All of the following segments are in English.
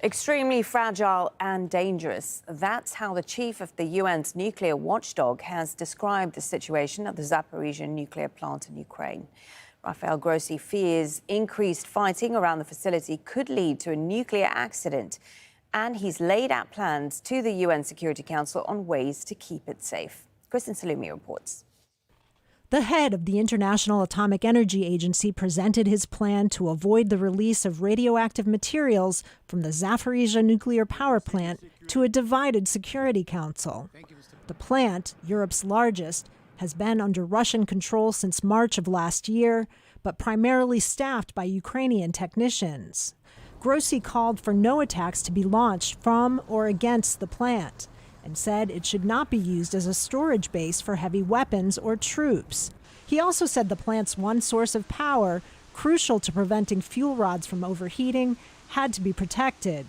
Extremely fragile and dangerous. That's how the chief of the UN's nuclear watchdog has described the situation at the Zaporizhzhia nuclear plant in Ukraine. Rafael Grossi fears increased fighting around the facility could lead to a nuclear accident, and he's laid out plans to the UN Security Council on ways to keep it safe. Kristin Saloomey reports. The head of the International Atomic Energy Agency presented his plan to avoid the release of radioactive materials from the Zaporizhzhia nuclear power plant to a divided Security Council. The plant, Europe's largest, has been under Russian control since March of last year, but primarily staffed by Ukrainian technicians. Grossi called for no attacks to be launched from or against the plant, and said it should not be used as a storage base for heavy weapons or troops. He also said the plant's one source of power, crucial to preventing fuel rods from overheating, had to be protected.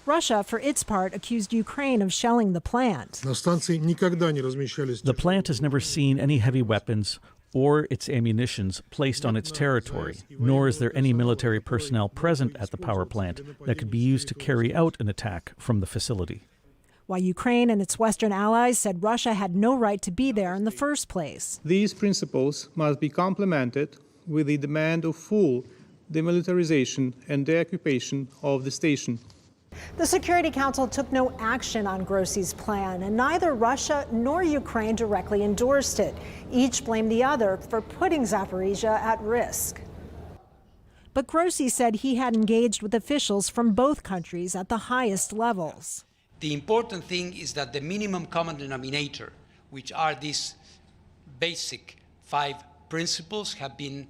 Russia, for its part, accused Ukraine of shelling the plant. The plant has never seen any heavy weapons or its ammunitions placed on its territory, nor is there any military personnel present at the power plant that could be used to carry out an attack from the facility. While Ukraine and its Western allies said Russia had no right to be there in the first place. These principles must be complemented with the demand of full demilitarization and deoccupation of the station. The Security Council took no action on Grossi's plan, and neither Russia nor Ukraine directly endorsed it. Each blamed the other for putting Zaporizhzhia at risk. But Grossi said he had engaged with officials from both countries at the highest levels. The important thing is that the minimum common denominator, which are these basic 5 principles, have been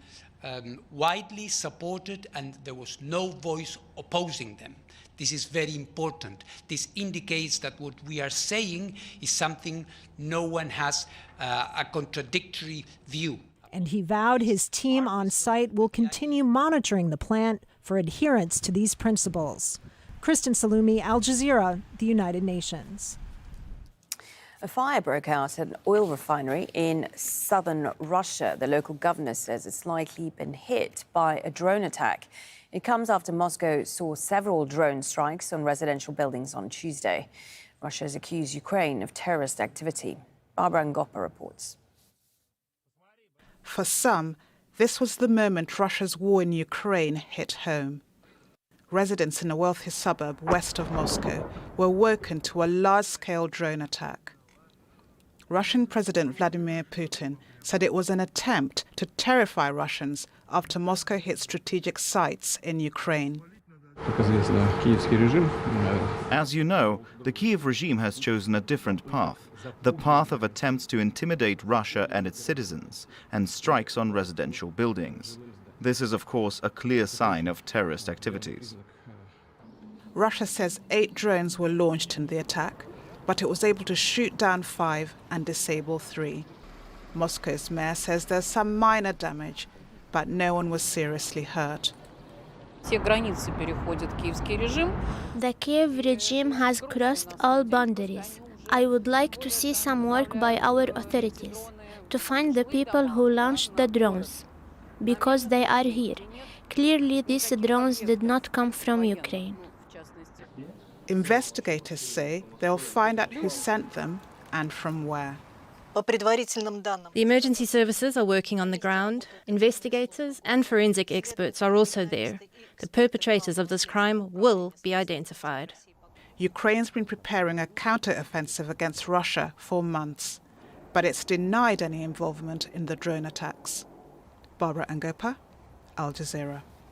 widely supported, and there was no voice opposing them. This is very important. This indicates that what we are saying is something no one has a contradictory view. And he vowed his team on site will continue monitoring the plant for adherence to these principles. Kristin Saloomey, Al Jazeera, the United Nations. A fire broke out at an oil refinery in southern Russia. The local governor says it's likely been hit by a drone attack. It comes after Moscow saw several drone strikes on residential buildings on Tuesday. Russia has accused Ukraine of terrorist activity. Barbara Angopa reports. For some, this was the moment Russia's war in Ukraine hit home. Residents in a wealthy suburb west of Moscow were woken to a large-scale drone attack. Russian President Vladimir Putin said it was an attempt to terrify Russians after Moscow hit strategic sites in Ukraine. As you know, the Kiev regime has chosen a different path, the path of attempts to intimidate Russia and its citizens and strikes on residential buildings. This is, of course, a clear sign of terrorist activities. Russia says 8 drones were launched in the attack, but it was able to shoot down 5 and disable 3. Moscow's mayor says there's some minor damage, but no one was seriously hurt. The Kiev regime has crossed all boundaries. I would like to see some work by our authorities to find the people who launched the drones, because they are here. Clearly, these drones did not come from Ukraine. Investigators say they'll find out who sent them and from where. The emergency services are working on the ground. Investigators and forensic experts are also there. The perpetrators of this crime will be identified. Ukraine's been preparing a counter-offensive against Russia for months, but it's denied any involvement in the drone attacks. Barbara Angopa, Al Jazeera.